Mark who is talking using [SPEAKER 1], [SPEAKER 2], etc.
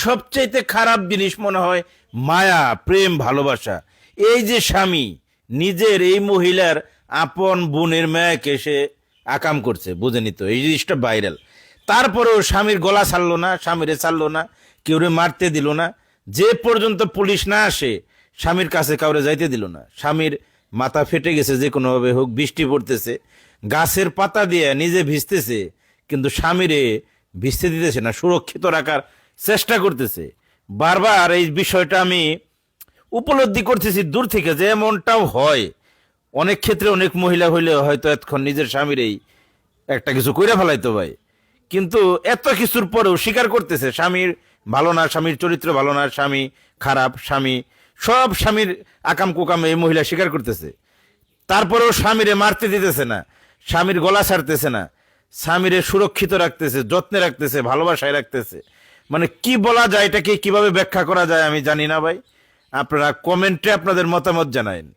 [SPEAKER 1] সবচাইতে খারাপ জিনিস মনে হয় মায়া, প্রেম, ভালোবাসা। এই যে স্বামী নিজের এই মহিলার আপন বোনের মেয়েকে সে আকাম করছে, বুঝেনি তো? এই জিনিসটা ভাইরাল। তারপরেও স্বামীর গলা ছাড়লো না, স্বামীরে ছাড়লো না, কেউরে মারতে দিল না। যে পর্যন্ত পুলিশ না আসে স্বামীর কাছে কাউরে যাইতে দিল না। স্বামীর মাথা ফেটে গেছে, যে কোনোভাবে হোক, বৃষ্টি পড়তেছে, গাছের পাতা দিয়ে নিজে ভিজতেছে, কিন্তু স্বামীরে ভিজতে দিতেছে না, সুরক্ষিত রাখার চেষ্টা করতেছে। বারবার এই বিষয়টা আমি উপলব্ধি করতেছি দূর থেকে, যে এমনটাও হয় অনেক ক্ষেত্রে। অনেক মহিলা হইলে হয়তো এতক্ষণ নিজের স্বামীরই একটা কিছু কইরা ফেলাইতো ভাই, কিন্তু এত কিছুর পরেও স্বীকার করতেছে স্বামীর ভালো না, স্বামীর চরিত্র ভালো না, স্বামী খারাপ, স্বামী সব স্বামীর আকাম কুকাম এই মহিলা স্বীকার করতেছে। তারপরেও স্বামীরে মারতে দিতেছে না, স্বামীর গলা ছাড়তেছে না, স্বামীরে সুরক্ষিত রাখতেছে, যত্নে রাখতেছে, ভালোবাসায় রাখতেছে। মানে কি বলা যায়, এটাকে কিভাবে ব্যাখ্যা করা যায় আমি জানি না ভাই। আপনারা কমেন্টে আপনাদের মতামত জানায়েন।